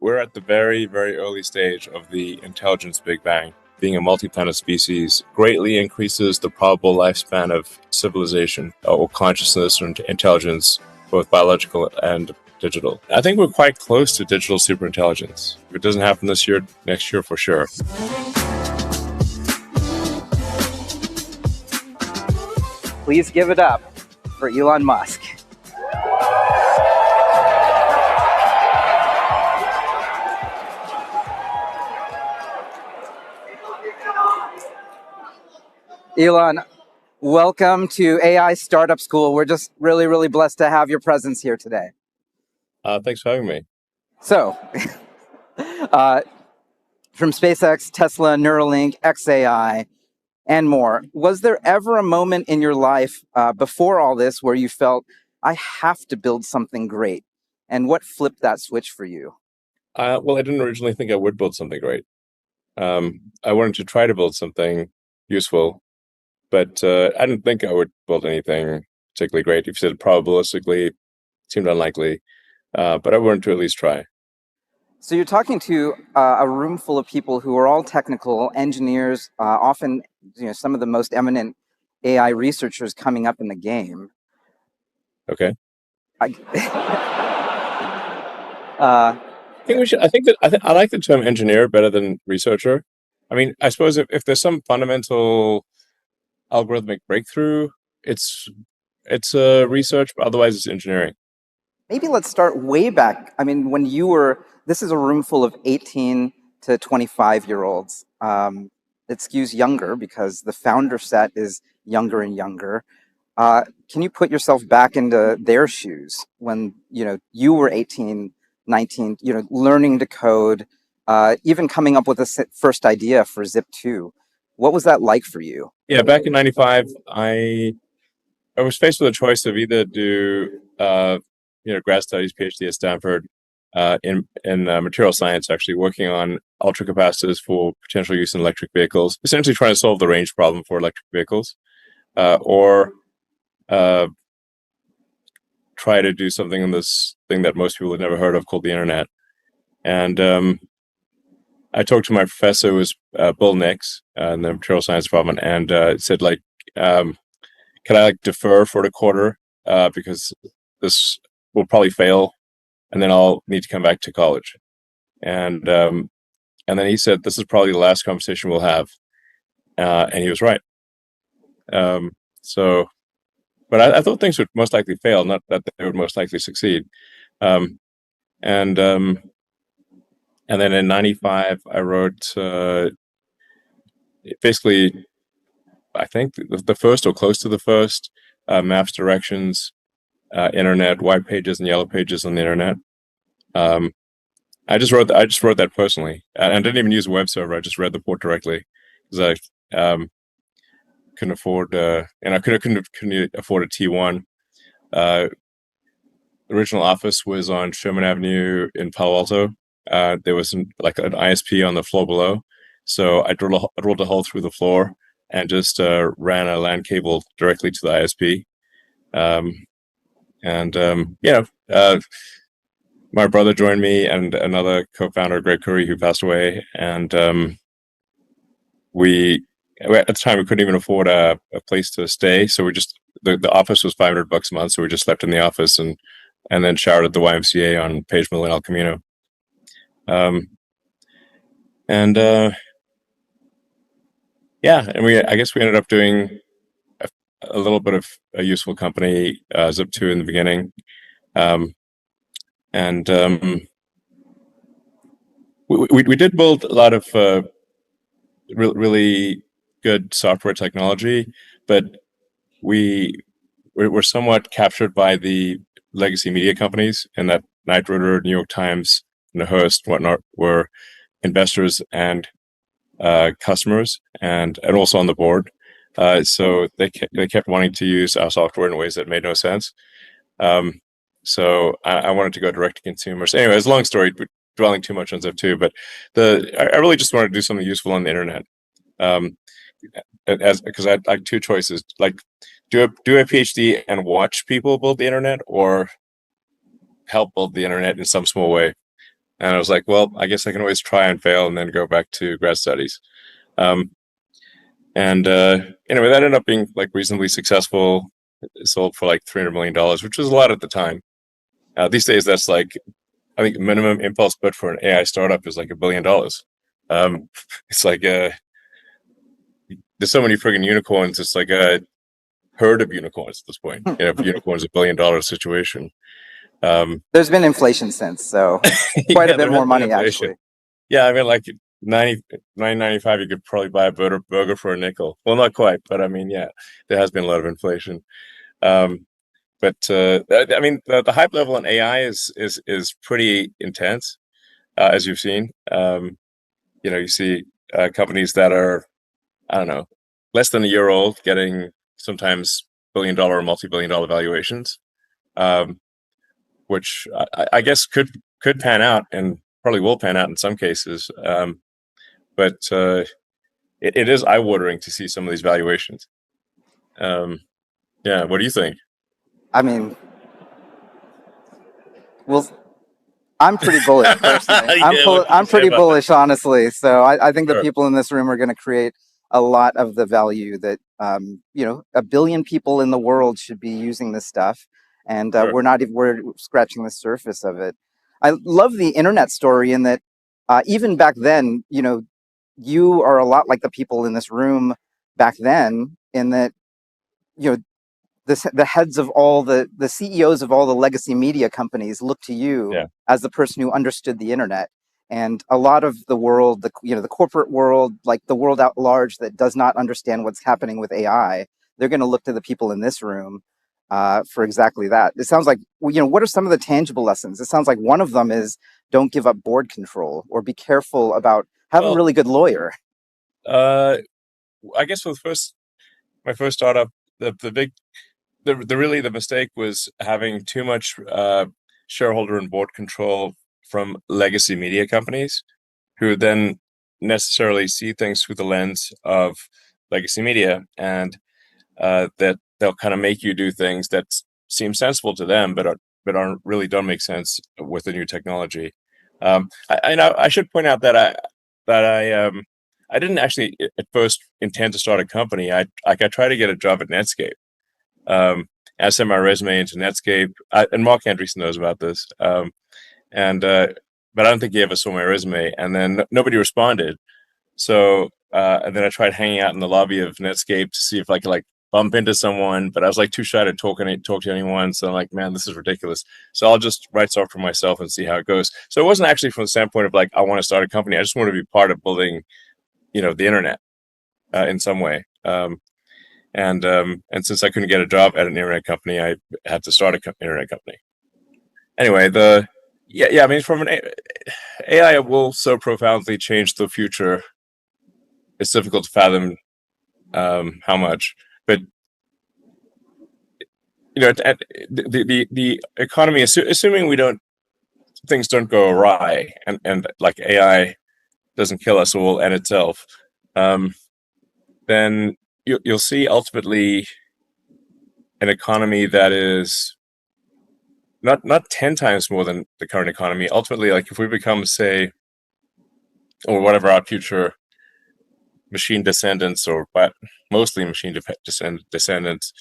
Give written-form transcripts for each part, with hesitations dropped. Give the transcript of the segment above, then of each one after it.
We're at the very, very early stage of the intelligence Big Bang. Being a multi-planet species greatly increases the probable lifespan of civilization or consciousness and intelligence, both biological and digital. I think we're quite close to digital superintelligence. If it doesn't happen this year, next year for sure. Please give it up for Elon Musk. Elon, welcome to AI Startup School. We're just really, really blessed to have your presence here today. Thanks for having me. So, from SpaceX, Tesla, Neuralink, XAI, and more, was there ever a moment in your life before all this where you felt, I have to build something great? And what flipped that switch for you? Well, I didn't originally think I would build something great. I wanted to try to build something useful, but I didn't think I would build anything particularly great. If you said probabilistically, it seemed unlikely, but I wanted to at least try. So you're talking to a room full of people who are all technical engineers, often some of the most eminent AI researchers coming up in the game. Okay. I think we should. I like the term engineer better than researcher. I mean, I suppose if there's some fundamental algorithmic breakthrough, it's a research, but otherwise it's engineering. Maybe let's start way back. I mean, when you were, this is a room full of 18 to 25-year-olds. It skews younger because the founder set is younger and younger. Can you put yourself back into their shoes when, you were 18, 19, learning to code, even coming up with a first idea for Zip2? What was that like for you? Yeah, back in 95, I was faced with a choice of either do grad studies, PhD at Stanford, in material science, actually working on ultracapacitors for potential use in electric vehicles, essentially trying to solve the range problem for electric vehicles, or try to do something in this thing that most people had never heard of called the internet. And I talked to my professor, who was Bill Nix, in the material science department, and said, can I defer for a quarter because this will probably fail, and then I'll need to come back to college. And then he said, this is probably the last conversation we'll have. And he was right. But I thought things would most likely fail, not that they would most likely succeed. And then in 95, I wrote basically, I think the first or close to the first maps, directions, internet, white pages and yellow pages on the internet. I just wrote that personally, and I didn't even use a web server. I just read the port directly because I couldn't afford, and I couldn't afford a T1. The original office was on Sherman Avenue in Palo Alto. There was an ISP on the floor below, so I drilled a hole through the floor and just ran a LAN cable directly to the ISP. My brother joined me and another co-founder, Greg Curry, who passed away, and we at the time we couldn't even afford a place to stay, so we just the office was $500 a month, so we just slept in the office and then showered at the YMCA on Page Mill and El Camino. I guess we ended up doing a little bit of a useful company, Zip2 in the beginning. We did build a lot of really good software technology, but we're somewhat captured by the legacy media companies, and that Knight Ridder, New York Times, and the Hearst, whatnot, were investors and customers, and also on the board. So they kept wanting to use our software in ways that made no sense. So I wanted to go direct to consumers. Anyway, it's a long story, dwelling too much on Zip2, but I really just wanted to do something useful on the internet. Because I had two choices, do a PhD and watch people build the internet, or help build the internet in some small way. And I was like, well, I guess I can always try and fail and then go back to grad studies. Um, and anyway, that ended up being like reasonably successful. It sold for like $300 million, which was a lot at the time. These days, that's like, I think minimum impulse bid for an AI startup is like $1 billion. Um, it's like there's so many friggin' unicorns. It's like a herd of unicorns at this point. You know, if a unicorn's $1 billion situation. Um, There's been inflation since, so quite a yeah, bit there has more been money inflation. actually. Yeah, I mean, like 995, you could probably buy a burger for a nickel. Well, not quite, but I mean, yeah, there has been a lot of inflation. Um, but I mean, the hype level in AI is pretty intense, as you've seen. You know, you see companies that are, I don't know, less than a year old getting sometimes billion-dollar or multi-billion-dollar valuations, um, which I guess could pan out and probably will pan out in some cases. But it is eye-watering to see some of these valuations. Um, yeah, what do you think? I mean, well, I'm pretty bullish personally. Yeah, what can you I'm say pretty about that? bullish, honestly. So I think the Sure, people in this room are going to create a lot of the value that a billion people in the world should be using this stuff, and sure. we're scratching the surface of it. I love the internet story in that even back then, you are a lot like the people in this room back then, in that you know the heads of all the CEOs of all the legacy media companies look to you Yeah, as the person who understood the internet. And a lot of the world, the corporate world, like the world at large that does not understand what's happening with AI, they're going to look to the people in this room for exactly that. It sounds like, what are some of the tangible lessons? It sounds like one of them is don't give up board control, or be careful about, have a well, really good lawyer. uh, I guess for my first startup, the big the really the mistake was having too much shareholder and board control from legacy media companies, who then necessarily see things through the lens of legacy media, and that they'll kind of make you do things that seem sensible to them, but aren't really don't make sense with the new technology. I know I should point out that I didn't actually at first intend to start a company. I tried to get a job at Netscape. I sent my resume into Netscape, and Mark Andreessen knows about this. And But I don't think he ever saw my resume, and then nobody responded. So and then I tried hanging out in the lobby of Netscape to see if I could like bump into someone, but I was like too shy to talk to anyone. So I'm like, man, this is ridiculous. So I'll just write software myself and see how it goes. So it wasn't actually from the standpoint of like I want to start a company. I just want to be part of building, the internet in some way. And since I couldn't get a job at an internet company, I had to start an internet company. Anyway, the yeah, I mean, from an AI will so profoundly change the future. It's difficult to fathom how much, but the economy, assuming we don't things don't go awry, and like AI doesn't kill us all and itself, um, then you'll see ultimately an economy that is not 10 times more than the current economy. Ultimately, like if we become, say, or whatever our future machine descendants, or but mostly machine descendants,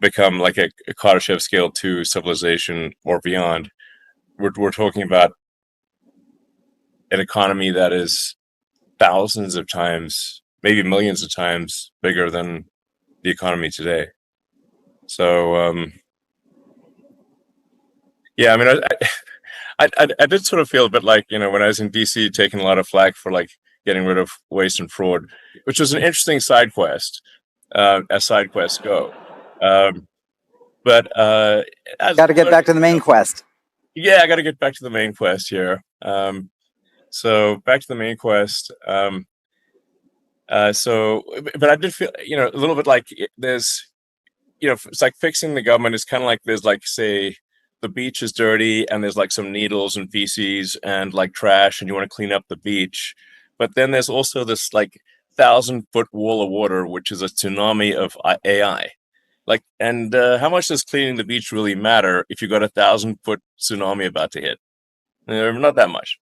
become like a Kardashev scale 2 civilization or beyond, we're talking about an economy that is thousands of times, maybe millions of times bigger than the economy today. So yeah, I mean, I did sort of feel a bit like, when I was in DC taking a lot of flack for like getting rid of waste and fraud, which was an interesting side quest, as side quests go. Um, but as Got to get but, back to the main quest. yeah, I got to get back to the main quest here. So back to the main quest. But I did feel, a little bit like there's, it's like fixing the government is kind of like there's like, say, the beach is dirty and there's like some needles and feces and like trash and you want to clean up the beach. But then there's also this like 1,000-foot wall of water, which is a tsunami of AI. Like, and how much does cleaning the beach really matter if you got 1,000-foot tsunami about to hit? Not that much.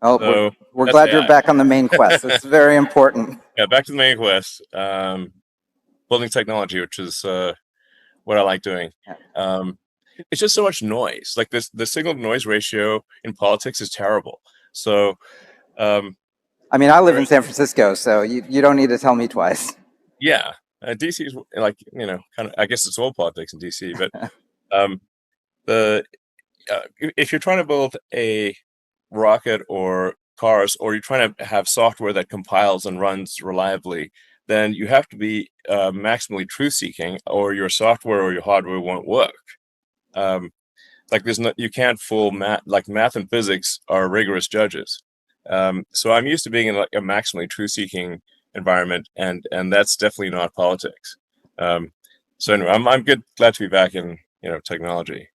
Oh, So we're that's glad you're AI. back on the main quest. It's very important. Yeah, back to the main quest. Building technology, which is what I like doing. Yeah. Um, it's just so much noise. Like this, the signal to noise ratio in politics is terrible. So um, I mean, I live in whereas, San Francisco, so you don't need to tell me twice. yeah, DC is like kind of. I guess it's all politics in DC, but um, the if you're trying to build a rocket or cars, or you're trying to have software that compiles and runs reliably, then you have to be maximally truth seeking, or your software or your hardware won't work. Um, like there's no, you can't fool math. Like math and physics are rigorous judges. So I'm used to being in like a maximally truth seeking environment, and that's definitely not politics. Um, so anyway, I'm glad to be back in technology.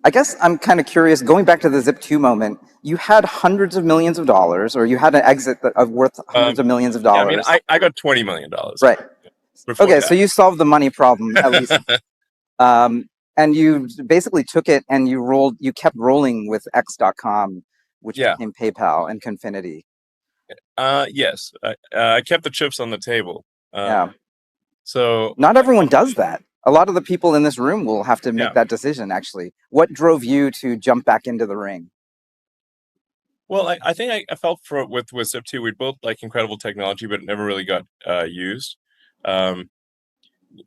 I guess I'm kind of curious. Going back to the Zip2 moment, you had hundreds of millions of dollars, or you had an exit of worth hundreds Um, of millions of yeah, I mean, dollars. I got $20 million Right. before Okay, so you tax. solved the money problem at least. Um, and you basically took it and you kept rolling with X.com, which Yeah. became PayPal and Confinity. Yes. I kept the chips on the table. Yeah. So Not everyone does that. A lot of the people in this room will have to make yeah. that decision, actually. What drove you to jump back into the ring? Well, I think I felt for with Zip2, we built like incredible technology, but it never really got used. Um,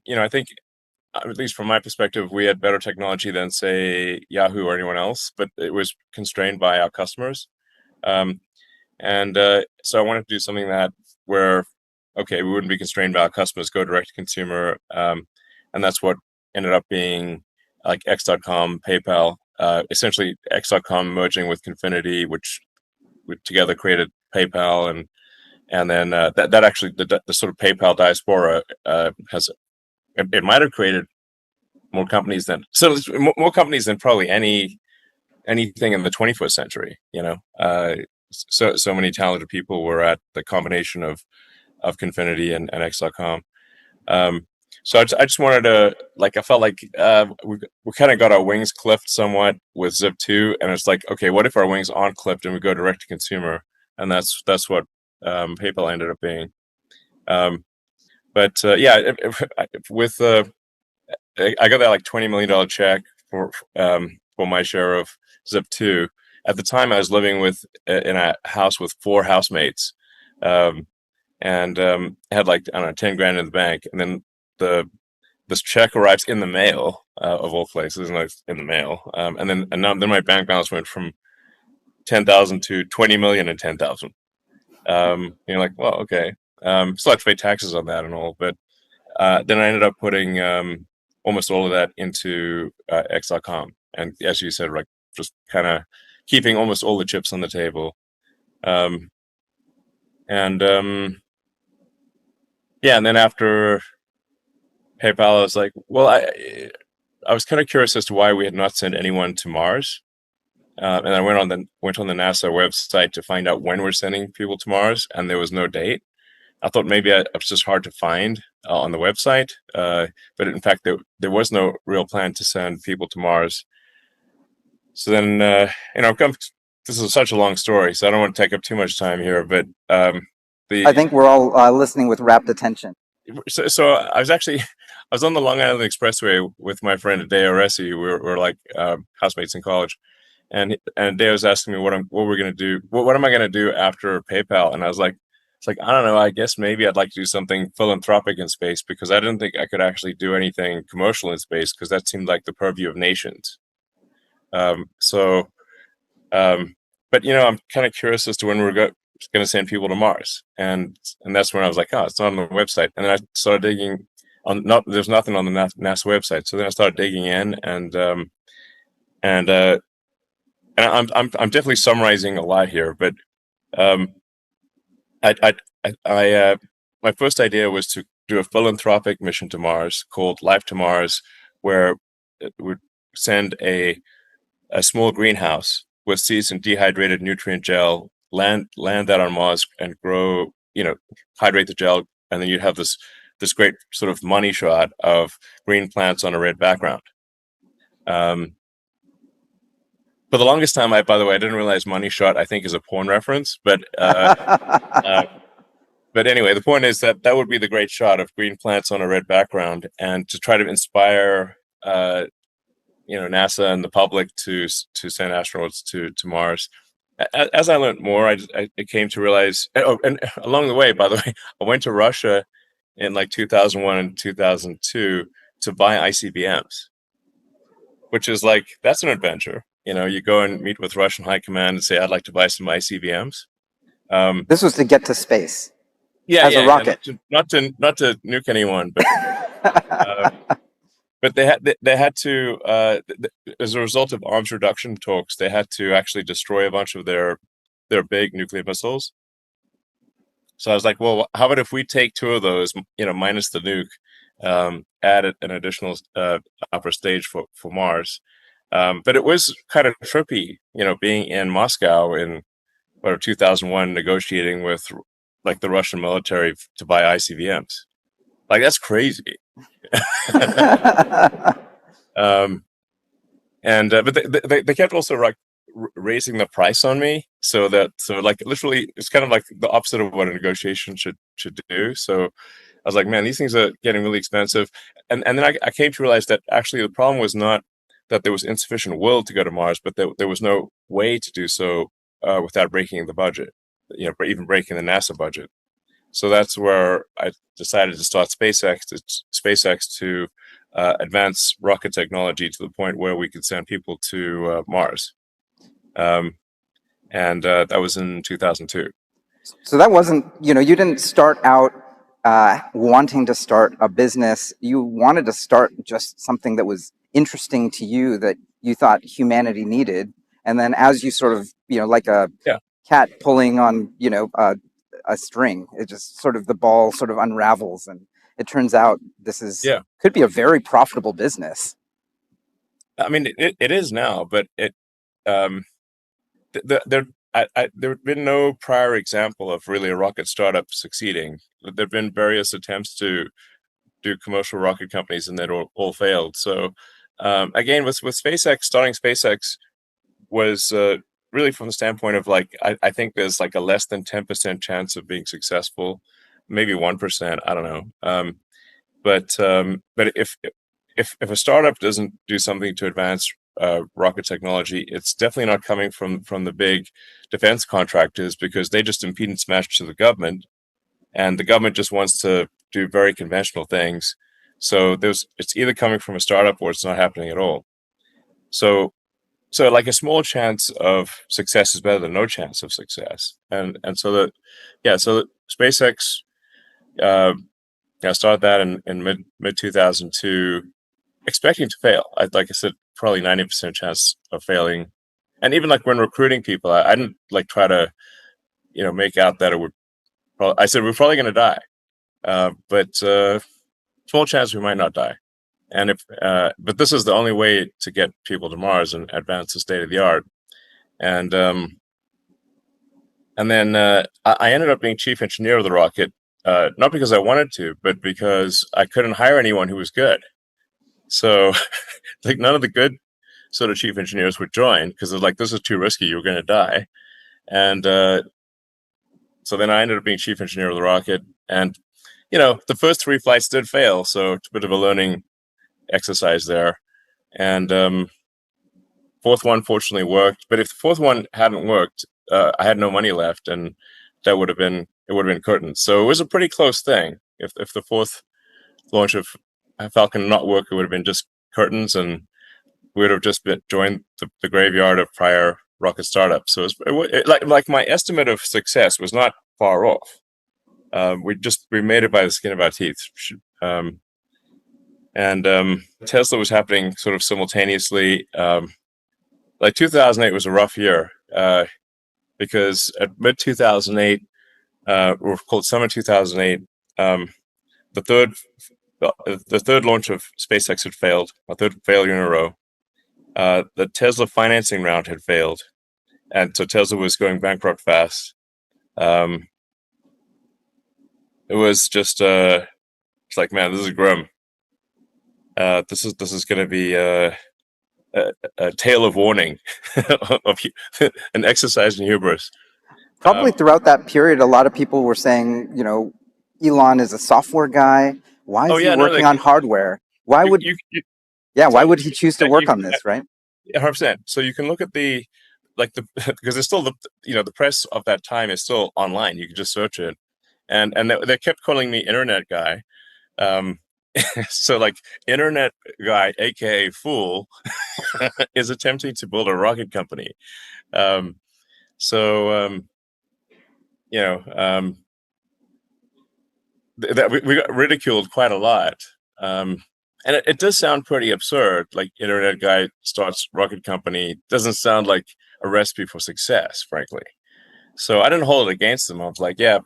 I think at least from my perspective, we had better technology than say Yahoo or anyone else, but it was constrained by our customers. Um, and so I wanted to do something that where okay, we wouldn't be constrained by our customers, go direct to consumer, and that's what ended up being like X.com, PayPal, essentially X.com merging with Confinity, which we together created PayPal, and then that actually the sort of PayPal diaspora has it might have created more companies than more companies than probably anything in the 21st century. So many talented people were at the combination of Confinity and X.com. Um, so I just wanted to like I felt like we kind of got our wings clipped somewhat with Zip2, and it's like okay, what if our wings aren't clipped and we go direct to consumer, and that's what PayPal ended up being. Um, but yeah, with I got that like $20 million check for my share of Zip2. At the time, I was living in a house with four housemates, um, and had like I don't know 10 grand in the bank, and then the this check arrives in the mail of all places, and it's in the mail, then my bank balance went from 10,000 to 20 million and 10,000. You're like, well, okay, still have to pay taxes on that and all, but then I ended up putting almost all of that into X.com, and as you said, like just kind of keeping almost all the chips on the table. Um, and Yeah, and then after PayPal, I was like, well, I was kind of curious as to why we had not sent anyone to Mars. And I went on the NASA website to find out when we're sending people to Mars, and there was no date. I thought maybe it was just hard to find on the website, but in fact, there was no real plan to send people to Mars. So then, this is such a long story, so I don't want to take up too much time here. But I the think we're all listening with rapt attention. so I was on the Long Island Expressway with my friend Deo Resi. We were like housemates in college, and Dale was asking me what we're gonna do. What am I gonna do after PayPal? And I was like, it's like I don't know. I guess maybe I'd like to do something philanthropic in space because I didn't think I could actually do anything commercial in space because that seemed like the purview of nations. Um, so, um, but I'm kind of curious as to when we're going to send people to Mars, and that's when I was like, oh, it's not on the website. And then I started digging on. Not there's nothing on the NASA website. So then I started digging in, and I'm definitely summarizing a lot here, but um, I my first idea was to do a philanthropic mission to Mars called Life to Mars, where it would send a small greenhouse with seeds and dehydrated nutrient gel, land that on Mars and grow, hydrate the gel, and then you'd have this great sort of money shot of green plants on a red background. Um, For the longest time, by the way, I didn't realize Money Shot, I think, is a porn reference. Uh, but anyway, the point is that that would be the great shot of green plants on a red background, and to try to inspire, NASA and the public to send astronauts to Mars. As I learned more, I came to realize. Oh, and along the way, by the way, I went to Russia in like 2001 and 2002 to buy ICBMs, which is like that's an adventure. You go and meet with Russian high command and say, "I'd like to buy some ICBMs." This was to get to space Yeah, as a yeah, yeah. rocket. Not to nuke anyone, uh, but they had to, as a result of arms reduction talks, they had to actually destroy a bunch of their big nuclear missiles. So I was like, well, how about if we take two of those, minus the nuke, add an additional upper stage for Mars. But it was kind of trippy, being in Moscow in 2001, negotiating with like the Russian military to buy ICBMs. Like that's crazy. um, and But they kept also like raising the price on me, so like literally it's kind of like the opposite of what a negotiation should do. So I was like, man, these things are getting really expensive. And then I came to realize that actually the problem was not that there was insufficient will to go to Mars, but there was no way to do so without breaking the budget, even breaking the NASA budget. So that's where I decided to start SpaceX to advance rocket technology to the point where we could send people to Mars. Um, and That was in 2002. So that wasn't, you didn't start out wanting to start a business. You wanted to start just something that was interesting to you that you thought humanity needed. And then as you sort of, like a Yeah, cat pulling on, a string, it just sort of the ball sort of unravels. And it turns out this yeah. could be a very profitable business. I mean, it is now, but um, there there have been no prior example of really a rocket startup succeeding. There have been various attempts to do commercial rocket companies, and they'd all failed. So again, with SpaceX, starting SpaceX was really from the standpoint of like I think there's like a less than 10% chance of being successful, maybe 1%. I don't know. But if a startup doesn't do something to advance rocket technology, it's definitely not coming from the big defense contractors, because they just impedance match to the government, and the government just wants to do very conventional things. So it's either coming from a startup or it's not happening at all. So like a small chance of success is better than no chance of success. And so that yeah, so SpaceX, uh, I started that in mid 2002, expecting to fail. Like I said, probably 90% chance of failing. And even like when recruiting people, I didn't like try to make out that it would. I said we're probably going to die, but small chance we might not die. And but this is the only way to get people to Mars and advance the state of the art. And then I ended up being chief engineer of the rocket, not because I wanted to, but because I couldn't hire anyone who was good. So like none of the good sort of chief engineers would join, because they're like, this is too risky, you're going to die. And so then I ended up being chief engineer of the rocket. And the first three flights did fail, so it's a bit of a learning exercise there. And fourth one fortunately worked, but if the fourth one hadn't worked, I had no money left, and that would have been curtains. So it was a pretty close thing. If the fourth launch of Falcon not work, it would have been just curtains, and we would have just joined the graveyard of prior rocket startups. So like my estimate of success was not far off. We made it by the skin of our teeth. And Tesla was happening sort of simultaneously. Like 2008 was a rough year, because at mid 2008, or called summer 2008, the third launch of SpaceX had failed, a third failure in a row. The Tesla financing round had failed, and so Tesla was going bankrupt fast. It was just it's like, man, this is grim. This is going to be a tale of warning of an exercise in hubris. Probably Um, throughout that period, a lot of people were saying, you know, Elon is a software guy. Why oh is he yeah, no, working on hardware? Why would, yeah, why so would he choose to work on this, right? 100%. So you can look at the like the because it's still the press of that time is still online. You can just search it, and they kept calling me internet guy. Um, so like internet guy, aka fool, is attempting to build a rocket company. Um, so you know, that we got ridiculed quite a lot. And it does sound pretty absurd. Like internet guy starts rocket company doesn't sound like a recipe for success, frankly. So I didn't hold it against them. I was like, yeah,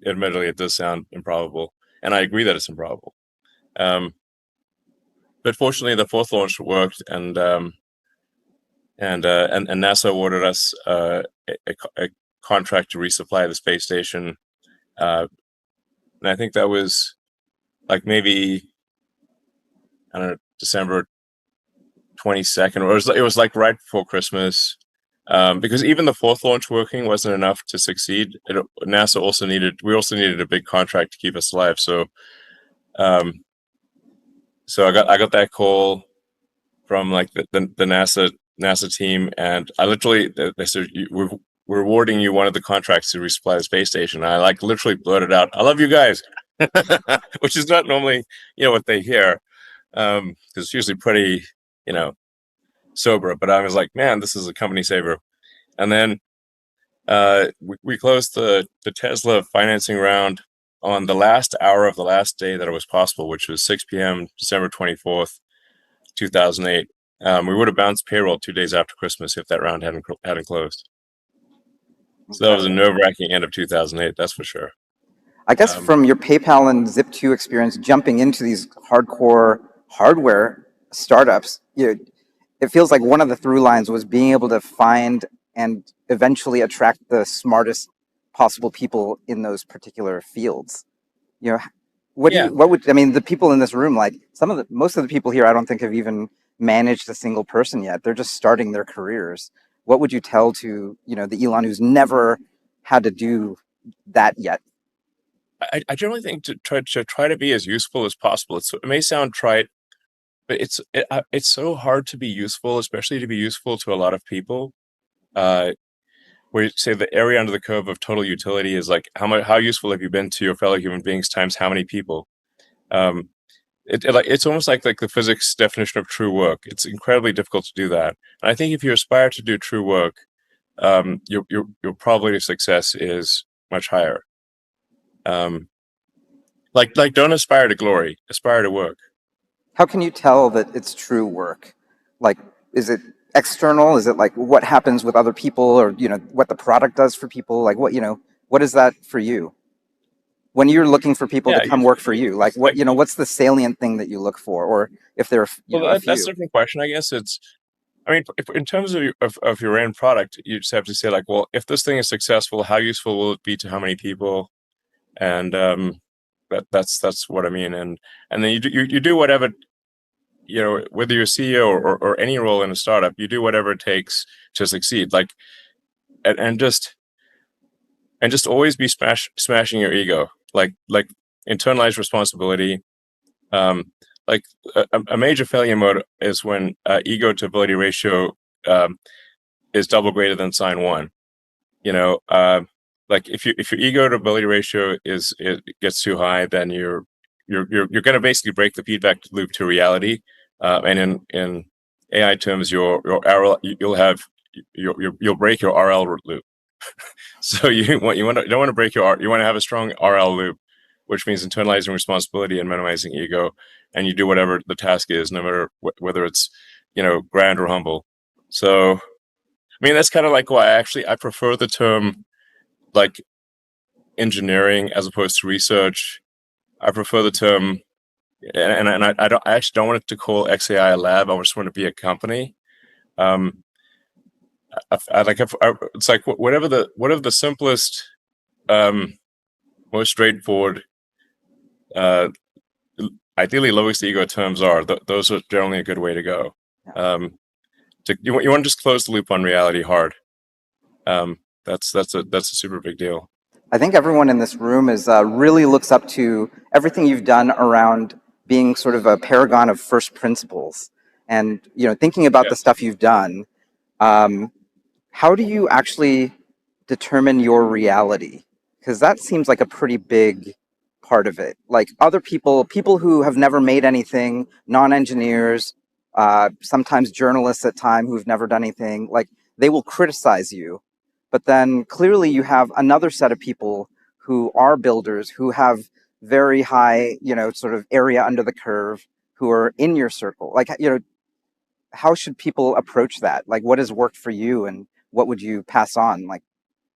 admittedly, it does sound improbable, and I agree that it's improbable. But fortunately, the fourth launch worked, and NASA awarded us a contract to resupply the space station. And I think that was like maybe I don't know December 22nd, or it was like right before Christmas. Because even the fourth launch working wasn't enough to succeed. NASA also needed a big contract to keep us alive. Um, so I got that call from like the NASA team, and I literally they said we're awarding you one of the contracts to resupply the space station. And I like literally blurted out, "I love you guys," which is not normally what they hear, because it's usually pretty you know sober. But I was like, man, this is a company saver. And then we closed the Tesla financing round on the last hour of the last day that it was possible, which was 6 p.m. December 24th, 2008. We would have bounced payroll 2 days after Christmas if that round hadn't closed. So that was a Incredible. nerve-wracking end of 2008, that's for sure. I guess Um, from your PayPal and Zip2 experience, jumping into these hardcore hardware startups, it feels like one of the through lines was being able to find and eventually attract the smartest possible people in those particular fields. You know, yeah, what would, I mean, the people in this room, like most of the people here, I don't think have even managed a single person yet. They're just starting their careers. What would you tell to, the Elon who's never had to do that yet? I generally think to try to be as useful as possible. It may sound trite, but it's so hard to be useful, especially to be useful to a lot of people. Uh, where you say the area under the curve of total utility is like how useful have you been to your fellow human beings times how many people. Um, it's almost like the physics definition of true work. It's incredibly difficult to do that. And I think if you aspire to do true work, your probability of success is much higher. Um, like don't aspire to glory, aspire to work. How can you tell that it's true work? Like, is it external? Is it like what happens with other people, or what the product does for people? Like, what is that for you when you're looking for people to Yeah, come work for you? Like, what's the salient thing that you look for, or if there are well, a that's a few? different question. I guess I mean, in terms of your end product, you just have to say like, well, if this thing is successful, how useful will it be to how many people? And that's what I mean. And then you do whatever whether you're CEO or any role in a startup, you do whatever it takes to succeed. Like and just always be smashing your ego. Like internalize responsibility. Um, like a major failure mode is when ego to ability ratio um, is double greater than sine one. You know, like if your ego to ability ratio it gets too high, then you're going to basically break the feedback loop to reality. And in AI terms, your RL you'll have you'll break your RL loop. So you don't want to break you want to have a strong RL loop, which means internalizing responsibility and minimizing ego, and you do whatever the task is, no matter whether it's grand or humble. So I mean that's kind of like why I prefer the term like engineering as opposed to research. I prefer the term, I actually don't want it to call XAI a lab. I just want it to be a company. Um, it's like whatever the simplest, um, most straightforward, uh, ideally lowest ego terms are. Those are generally a good way to go. Yeah. Um, You want to just close the loop on reality hard. That's a super big deal. I think everyone in this room is really looks up to everything you've done around being sort of a paragon of first principles, and thinking about the Yes. stuff you've done. Um, how do you actually determine your reality? Because that seems like a pretty big part of it. Like other people who have never made anything, non-engineers, sometimes journalists at time who've never done anything, like they will criticize you. But then clearly you have another set of people who are builders, who have very high, sort of area under the curve, who are in your circle. Like, how should people approach that? Like, what has worked for you, and what would you pass on, like,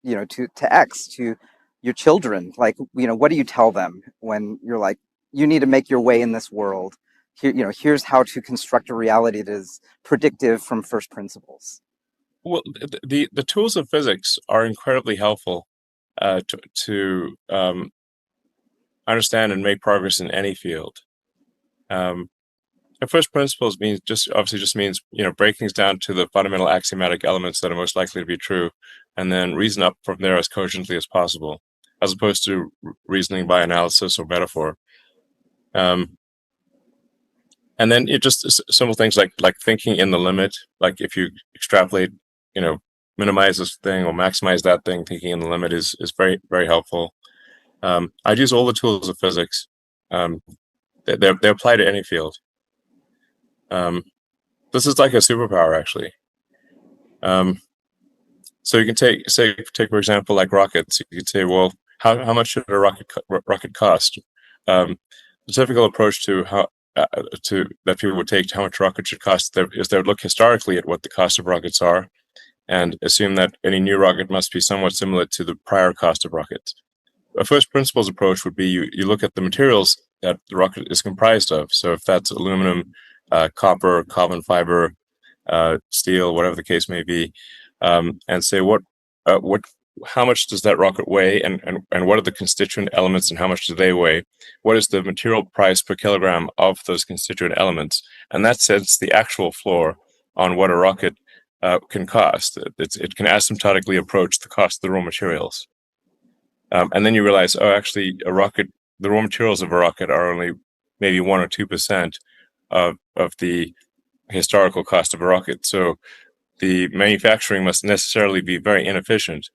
to X, to your children? Like, what do you tell them when you're like, you need to make your way in this world? Here, here's how to construct a reality that is predictive from first principles. Well, the tools of physics are incredibly helpful to understand and make progress in any field. Um, and first principles means just obviously just means break things down to the fundamental axiomatic elements that are most likely to be true, and then reason up from there as cogently as possible, as opposed to reasoning by analysis or metaphor. Um, and then it just simple things like thinking in the limit. Like if you extrapolate, you know, minimize this thing or maximize that thing, thinking in the limit is very very helpful. I'd use all the tools of physics. Um, they apply to any field. Um, this is like a superpower, actually. Um, so you can take for example like rockets. You could say, well, how much should a rocket cost? The typical approach to that people would take to how much rocket should cost is they would look historically at what the cost of rockets are and assume that any new rocket must be somewhat similar to the prior cost of rockets. A first principles approach would be you look at the materials that the rocket is comprised of. So if that's aluminum, copper, carbon fiber, steel, whatever the case may be, and say what how much does that rocket weigh, and what are the constituent elements, and how much do they weigh? What is the material price per kilogram of those constituent elements? And that sets the actual floor on what a rocket can cost. It can asymptotically approach the cost of the raw materials. And then you realize, oh, actually, the raw materials of a rocket are only maybe 1 or 2% of the historical cost of a rocket. So the manufacturing must necessarily be very inefficient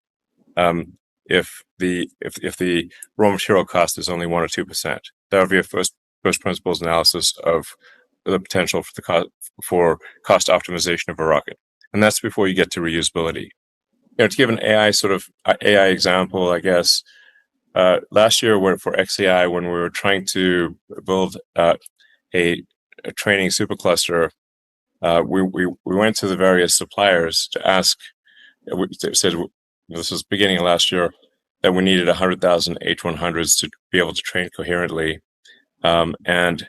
if the raw material cost is only 1 or 2%. That would be a first principles analysis of the potential for cost optimization of a rocket, and that's before you get to reusability. To give an AI example, I guess last year for XAI, when we were trying to build a training supercluster, we went to the various suppliers to ask. We said this was beginning of last year that we needed 100,000 H100s to be able to train coherently, and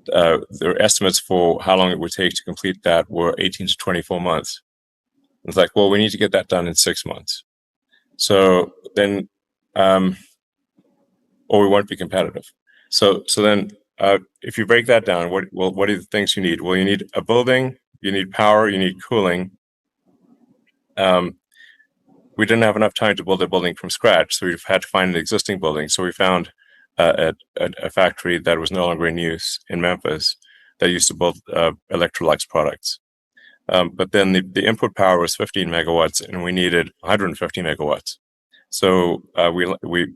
their estimates for how long it would take to complete that were 18 to 24 months. It's like, well, we need to get that done in 6 months. So then, or we won't be competitive. So then, if you break that down, what are the things you need? Well, you need a building, you need power, you need cooling. We didn't have enough time to build a building from scratch, so we've had to find an existing building. So we found a factory that was no longer in use in Memphis that used to build Electrolux products. But then the input power was 15 megawatts, and we needed 150 megawatts. So we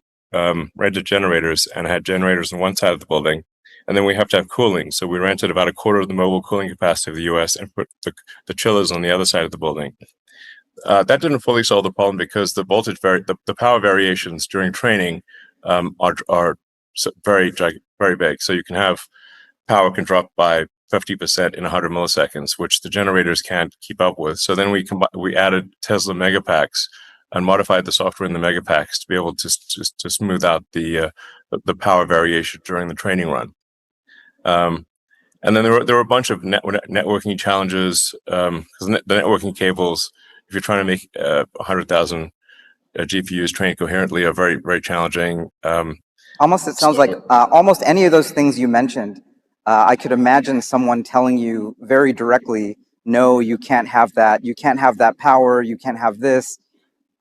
rented generators and had generators on one side of the building, and then we have to have cooling. So we rented about a quarter of the mobile cooling capacity of the U.S. and put the chillers on the other side of the building. That didn't fully solve the problem because the power variations during training are very big. So you can have power can drop by 50% in 100 milliseconds, which the generators can't keep up with. So then we added Tesla Megapacks and modified the software in the Megapacks to be able to smooth out the power variation during the training run. And then there were a bunch of networking challenges because the networking cables, if you're trying to make 100,000 GPUs train coherently, are very very challenging. Almost, it sounds like almost any of those things you mentioned, I could imagine someone telling you very directly, no, you can't have that. You can't have that power. You can't have this.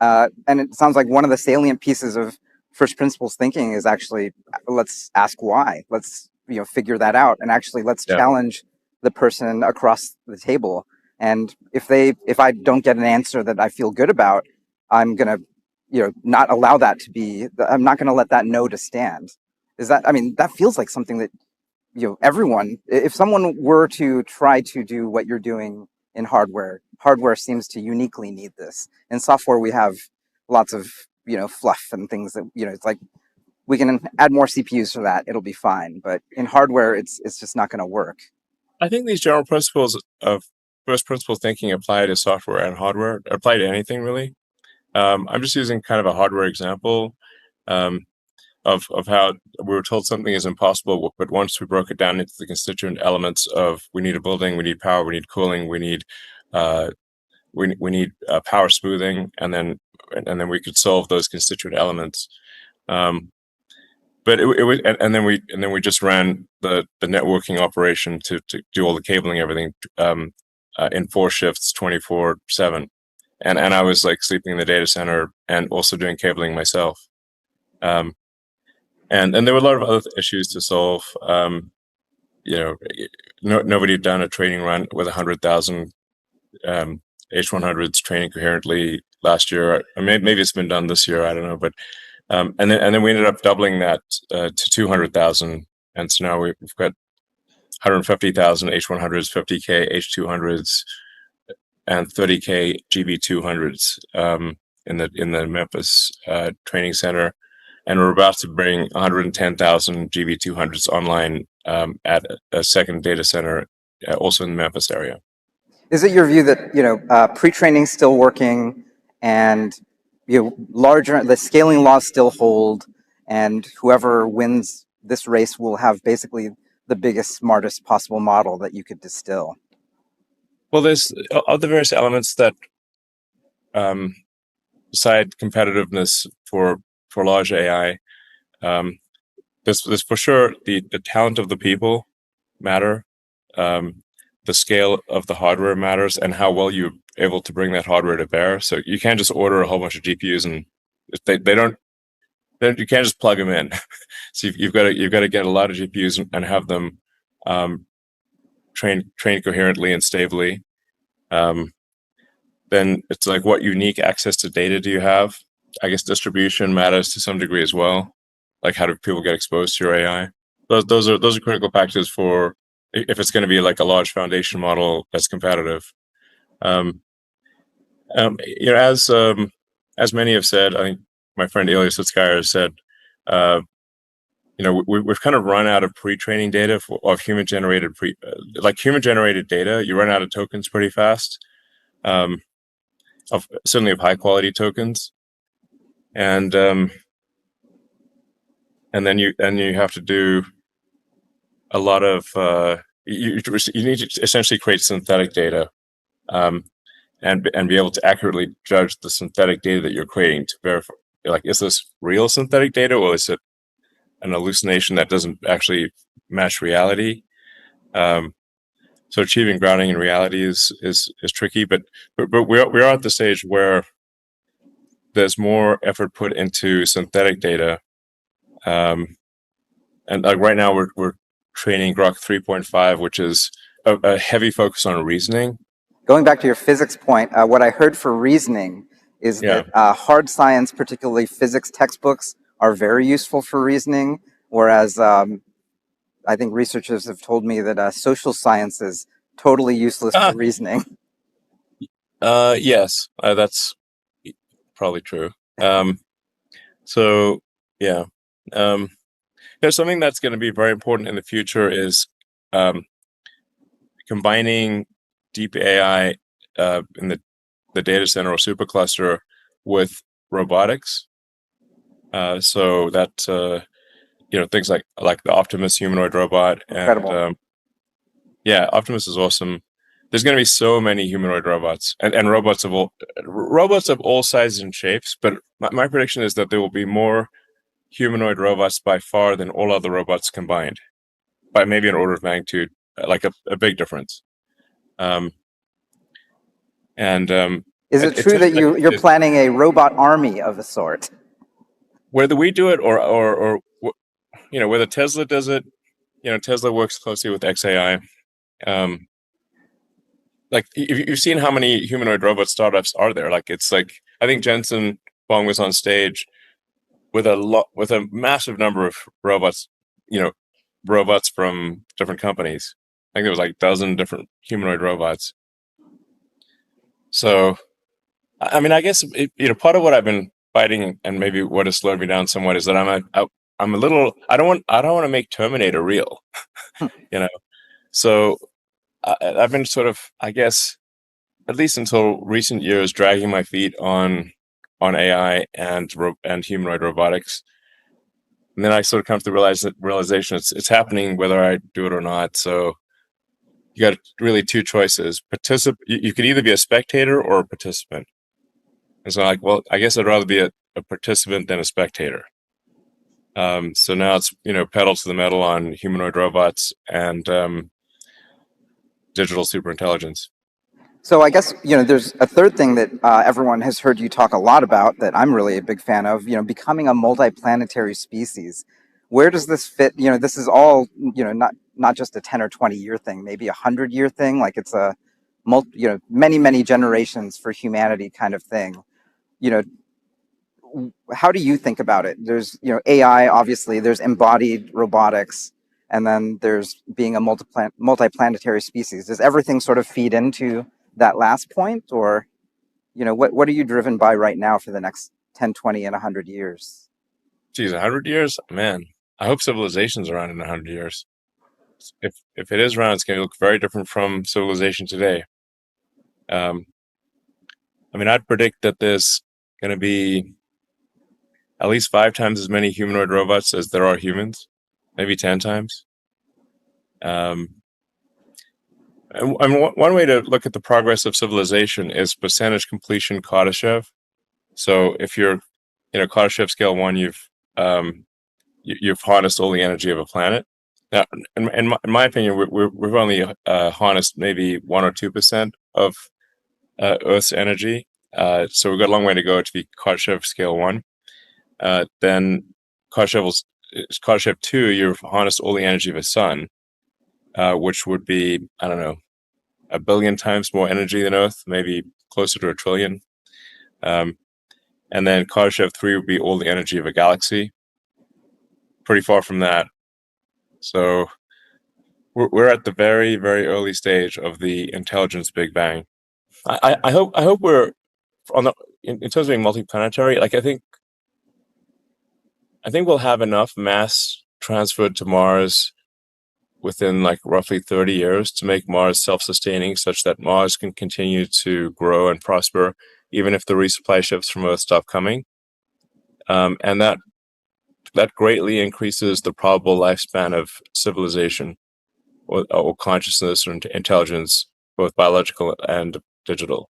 And it sounds like one of the salient pieces of first principles thinking is actually, let's ask why. Let's, figure that out, and actually let's Yeah. challenge the person across the table. And if I don't get an answer that I feel good about, I'm gonna, not allow that to be. I'm not gonna let that no to stand. Is that? I mean, that feels like something that, everyone. If someone were to try to do what you're doing in hardware seems to uniquely need this. In software, we have lots of, fluff and things that, it's like we can add more CPUs for that, it'll be fine. But in hardware, it's just not going to work. I think these general principles of first principle thinking apply to software and hardware, apply to anything really. I'm just using kind of a hardware example um, of how we were told something is impossible, but once we broke it down into the constituent elements of we need a building, we need power, we need cooling, we need uh, we need power smoothing, and then we could solve those constituent elements. But it was, and then we just ran the networking operation to do all the cabling, everything, in 4 shifts, 24/7, and I was like sleeping in the data center and also doing cabling myself. Um, and there were a lot of other issues to solve. You know, nobody had done a training run with 100,000 H100s training coherently last year. I mean, maybe it's been done this year. I don't know, but and then we ended up doubling that to 200,000, and so now we've got 150,000 H100s, 50K H200s, and 30K GB200s in the Memphis training center, and we're about to bring 110,000 GB200s online at a second data center, also in the Memphis area. Is it your view that, pre-training is still working, and, larger the scaling laws still hold, and whoever wins this race will have basically the biggest, smartest possible model that you could distill? Well, there's other various elements that decide competitiveness for large AI. There's for sure the talent of the people matter. The scale of the hardware matters, and how well you're able to bring that hardware to bear. So you can't just order a whole bunch of GPUs and they don't. You can't just plug them in. So you've got to get a lot of GPUs and have them train coherently and stably. Then it's like, what unique access to data do you have? I guess distribution matters to some degree as well. Like, how do people get exposed to your AI? Those are critical factors for if it's going to be like a large foundation model that's competitive. Um, you know, as many have said, I think my friend Elias Sutskeyer has said, uh, we've kind of run out of pre-training data of human-generated human-generated data. You run out of tokens pretty fast, certainly of high-quality tokens, and then you have to do a lot of you need to essentially create synthetic data, and be able to accurately judge the synthetic data that you're creating to verify, like, is this real synthetic data, or is it an hallucination that doesn't actually match reality? So achieving grounding in reality is tricky, but we are at the stage where there's more effort put into synthetic data, and like right now we're training Grok 3.5, which is a heavy focus on reasoning. Going back to your physics point, what I heard for reasoning is Yeah. that hard science, particularly physics textbooks, are very useful for reasoning, whereas I think researchers have told me that social science is totally useless for reasoning. Yes, that's probably true. So yeah, something that's going to be very important in the future is combining deep AI in the data center or supercluster with robotics. So that things like the Optimus humanoid robot, Incredible. and yeah, Optimus is awesome. There's going to be so many humanoid robots and robots of all sizes and shapes. But my prediction is that there will be more humanoid robots by far than all other robots combined, by maybe an order of magnitude, like a big difference. And Is it it true turns that out you're that planning a robot army of a sort? whether we do it or whether Tesla does it, Tesla works closely with XAI. Um, like you've seen how many humanoid robot startups are there. Like it's like I think Jensen Huang was on stage with a massive number of robots, you know, robots from different companies. I think there was like a dozen different humanoid robots. So I mean, I guess part of what I've been fighting and maybe what has slowed me down somewhat is that I'm a little I don't want to make Terminator real, you know. So I've been sort of, I guess, at least until recent years, dragging my feet on AI and humanoid robotics. And then I sort of come to the realization it's happening whether I do it or not. So you got really two choices. You could either be a spectator or a participant. And so I'm like, well, I guess I'd rather be a participant than a spectator. So now it's pedal to the metal on humanoid robots and digital superintelligence. So I guess there's a third thing that everyone has heard you talk a lot about that I'm really a big fan of. Becoming a multiplanetary species. Where does this fit? This is all not just a 10 or 20 year thing, maybe a 100 year thing. Like it's a many generations for humanity kind of thing. You know, how do you think about it? There's AI, obviously. There's embodied robotics, and then there's being a multiplanetary species. Does everything sort of feed into that last point, or what are you driven by right now for the next 10, 20, and 100 years? Geez, 100 years, man. I hope civilization's around in 100 years. If it is around, it's going to look very different from civilization today. Um, I mean, I'd predict that there's going to be at least 5 times as many humanoid robots as there are humans, maybe 10 times. Um, and one way to look at the progress of civilization is percentage completion Kardashev. So if you're Kardashev scale one, um, you've harnessed all the energy of a planet. Now, in my opinion, we've only harnessed maybe 1 or 2% of Earth's energy. So we've got a long way to go to be Kardashev scale one. Then Kardashev two, you've harnessed all the energy of a sun, which would be, I don't know, 1 billion times more energy than Earth, maybe closer to 1 trillion. Um, and then Kardashev three would be all the energy of a galaxy. Pretty far from that. So we're at the very, very early stage of the intelligence Big Bang. I hope we're on in terms of being multiplanetary. Like I think we'll have enough mass transferred to Mars within like roughly 30 years to make Mars self-sustaining, such that Mars can continue to grow and prosper even if the resupply ships from Earth stop coming. And that greatly increases the probable lifespan of civilization or consciousness or intelligence, both biological and digital.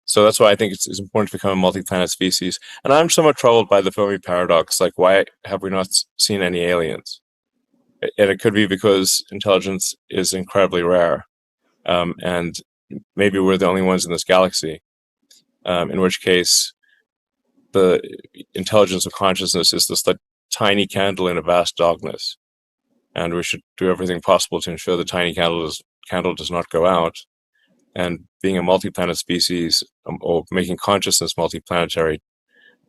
So that's why I think it's important to become a multi-planet species. And I'm somewhat troubled by the Fermi paradox. Like, why have we not seen any aliens? And it could be because intelligence is incredibly rare, and maybe we're the only ones in this galaxy. In which case, the intelligence of consciousness is this like tiny candle in a vast darkness, and we should do everything possible to ensure the tiny candle does not go out. And being a multi-planet species, or making consciousness multiplanetary,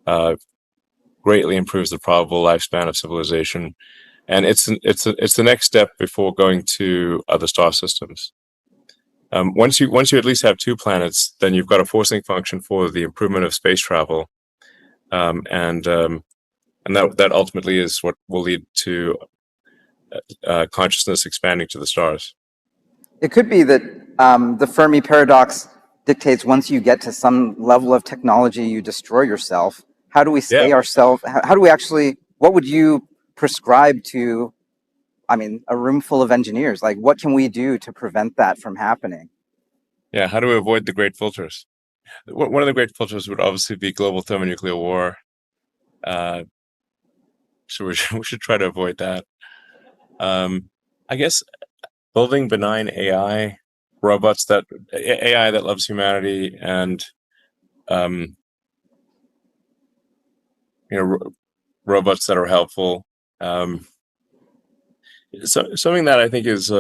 uh, greatly improves the probable lifespan of civilization. And it's the next step before going to other star systems. Once you at least have 2 planets, then you've got a forcing function for the improvement of space travel, and that ultimately is what will lead to consciousness expanding to the stars. It could be that the Fermi paradox dictates once you get to some level of technology, you destroy yourself. How do we Yeah, stay ourselves? How do we actually, what would you prescribe to, I mean, a room full of engineers? Like, what can we do to prevent that from happening? yeah. How do we avoid the great filters? One of the great filters would obviously be global thermonuclear war. Uh, so we should try to avoid that. Um, I guess building benign AI. robots that AI that loves humanity, and um, robots that are helpful. Um, something that I think is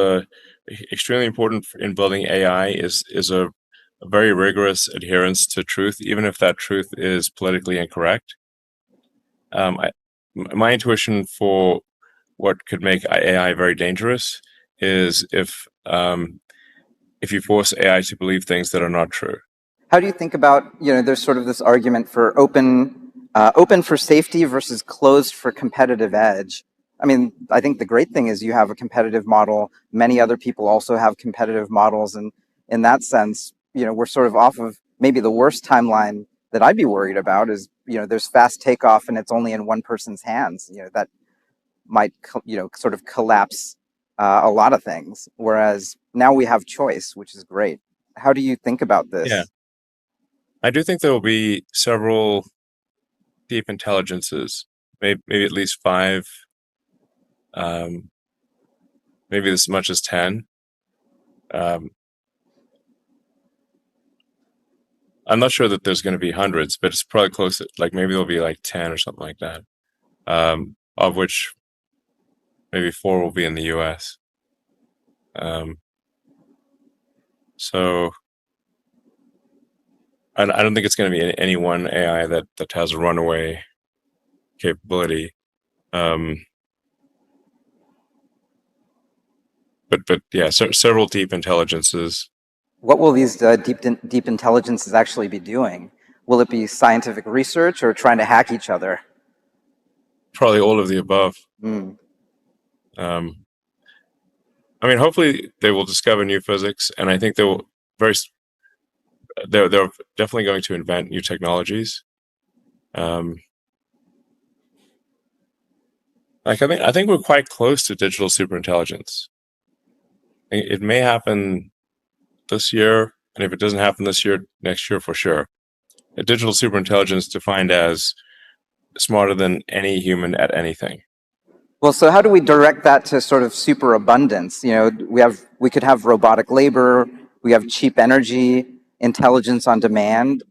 extremely important in building AI is a very rigorous adherence to truth, even if that truth is politically incorrect. My intuition for what could make AI very dangerous is if you force AI to believe things that are not true. How do you think about, there's sort of this argument for open for safety versus closed for competitive edge. I mean, I think the great thing is you have a competitive model. Many other people also have competitive models. And in that sense, we're sort of off of maybe the worst timeline that I'd be worried about is, there's fast takeoff and it's only in one person's hands. That might, sort of collapse a lot of things. Whereas now we have choice, which is great. How do you think about Yeah, this? I do think there will be several deep intelligences, maybe at least five, um, maybe as much as 10. Um, I'm not sure that there's going to be hundreds, but it's probably close to, like, maybe there'll be like 10 or something like that, of which maybe four will be in the US. Um, so I don't think it's going to be any one AI that has a runaway capability. Um, but yeah, several deep intelligences. What will these deep intelligences actually be doing? Will it be scientific research or trying to hack each other? Probably all of the above. Mm. Um, I mean, hopefully they will discover new physics, and I think very they're definitely going to invent new technologies. Um, like I think we're quite close to digital superintelligence. It may happen this year, and if it doesn't happen this year, next year for sure. A digital superintelligence defined as smarter than any human at anything. Well, so how do we direct that to sort of superabundance? We could have robotic labor, we have cheap energy, intelligence on demand.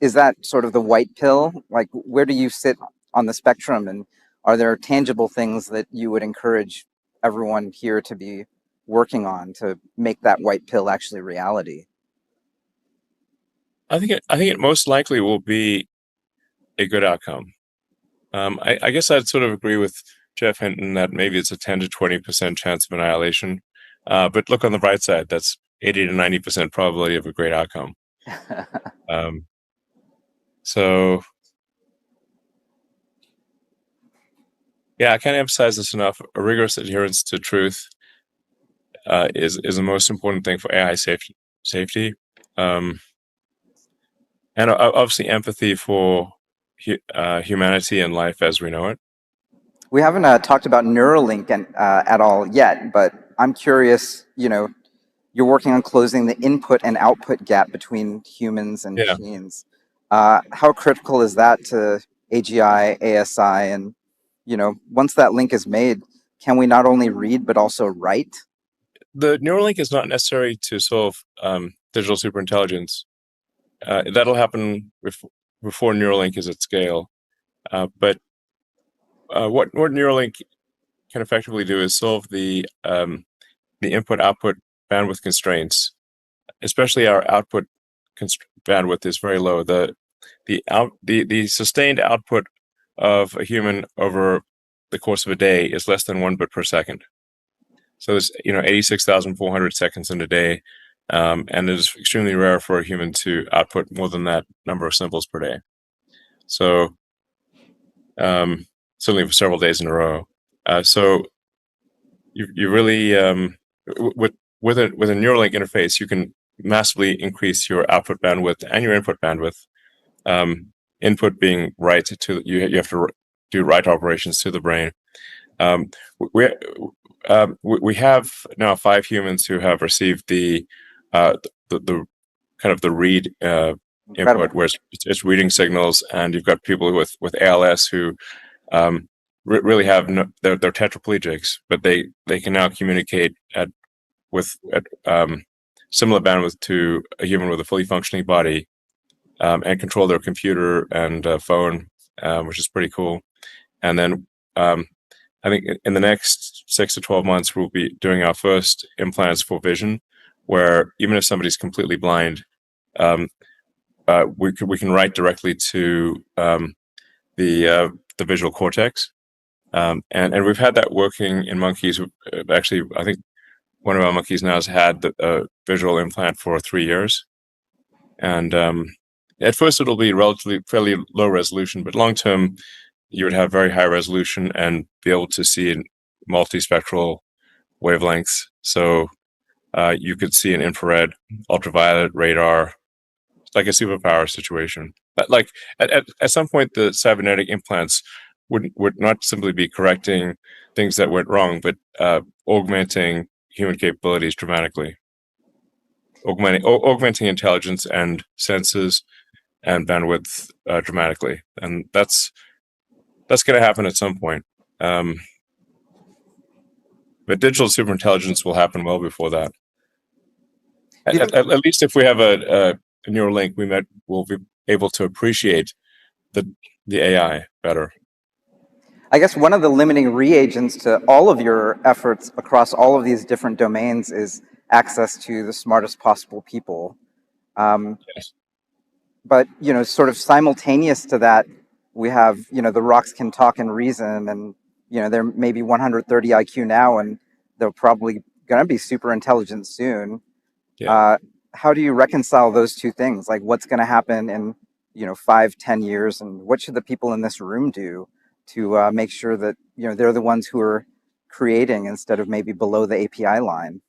Is that sort of the white pill? Like, where do you sit on the spectrum? And are there tangible things that you would encourage everyone here to be working on to make that white pill actually reality? I think it most likely will be a good outcome. I guess I'd sort of agree with Jeff Hinton that maybe it's a 10 to 20% chance of annihilation. But look on the bright side, that's 80 to 90% probability of a great outcome. Um, so yeah, I can't emphasize this enough. A rigorous adherence to truth is the most important thing for AI safety. Um, and obviously empathy for humanity and life as we know it. We haven't talked about Neuralink at all yet, but I'm curious, you're working on closing the input and output gap between humans and Yeah. machines. How critical is that to AGI, ASI, and once that link is made, can we not only read but also write? The Neuralink is not necessary to solve digital superintelligence. That'll happen before Neuralink is at scale. But what Neuralink can effectively do is solve the input-output bandwidth constraints. Especially our output bandwidth is very low. The sustained output of a human over the course of a day is less than 1 bit per second. So there's 86,400 seconds in a day, and it is extremely rare for a human to output more than that number of symbols per day. So certainly for several days in a row. So you really with a Neuralink interface, you can massively increase your output bandwidth and your input bandwidth. Input being write to you have to do write operations to the brain. We we have now 5 humans who have received the kind of the read Incredible. input, where it's reading signals, and you've got people with ALS who really have they're tetraplegics, but they can now communicate at similar bandwidth to a human with a fully functioning body, and control their computer and phone, which is pretty cool. And then I think in the next 6 to 12 months, we'll be doing our first implants for vision, where even if somebody's completely blind, um, we can write directly to the visual cortex, and we've had that working in monkeys. Actually, I think one of our monkeys now has had the visual implant for 3 years, and at first it'll be relatively fairly low resolution, but long term you would have very high resolution and be able to see in multispectral wavelengths. So you could see an infrared, ultraviolet, radar. It's like a superpower situation. But like at some point, the cybernetic implants would not simply be correcting things that went wrong, but augmenting human capabilities dramatically, augmenting intelligence and senses and bandwidth dramatically, and that's going to happen at some point. But digital superintelligence will happen well before that. At least if we have a neural link, we'll be able to appreciate the AI better. I guess one of the limiting reagents to all of your efforts across all of these different domains is access to the smartest possible people. Yes. But, sort of simultaneous to that, we have, the rocks can talk and reason, and, they're maybe 130 IQ now, and they're probably going to be super intelligent soon. Yeah. How do you reconcile those two things? Like, what's going to happen in, 5, 10 years, and what should the people in this room do to make sure that, they're the ones who are creating instead of maybe below the API line?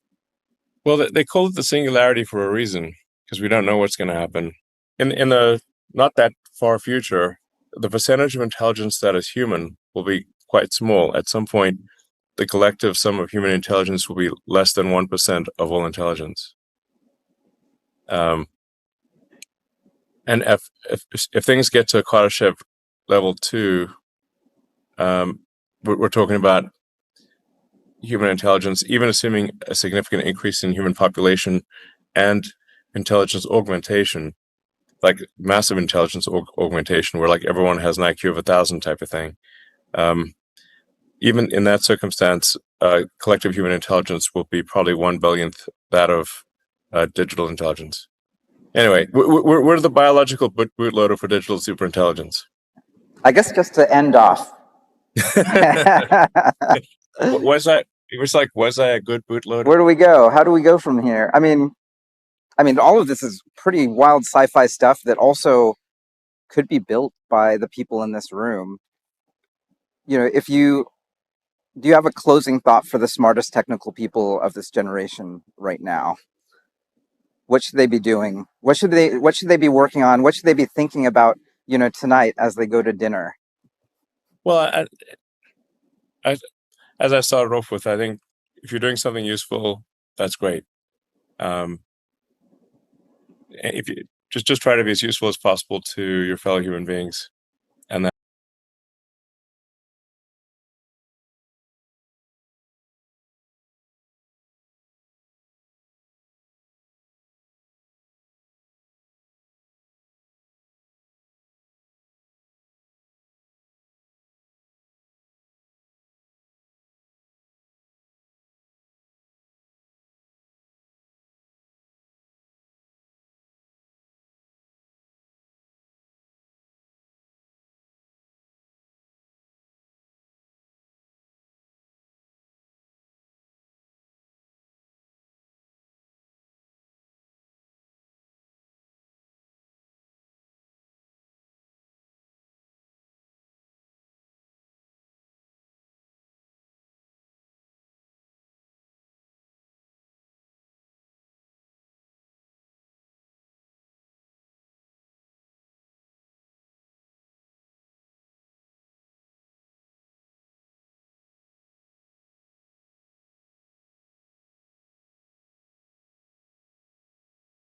Well, they call it the singularity for a reason, because we don't know what's going to happen in the not that far future. The percentage of intelligence that is human will be quite small. At some point, the collective sum of human intelligence will be less than 1% of all intelligence. And if things get to Kardashev level 2, we're talking about human intelligence, even assuming a significant increase in human population and intelligence augmentation, like massive intelligence augmentation, where like everyone has an IQ of 1,000 type of thing. Even in that circumstance, collective human intelligence will be probably 1/100000th that of digital intelligence. Anyway, we're the biological bootloader for digital superintelligence. I guess just to end off. Was I? It was like, was I a good bootloader? Where do we go? How do we go from here? I mean, all of this is pretty wild sci-fi stuff that also could be built by the people in this room. If you do you have a closing thought for the smartest technical people of this generation right now? What should they be doing? What should they be working on? What should they be thinking about, tonight as they go to dinner? Well, as I started off with, I think if you're doing something useful, that's great. If you just try to be as useful as possible to your fellow human beings, and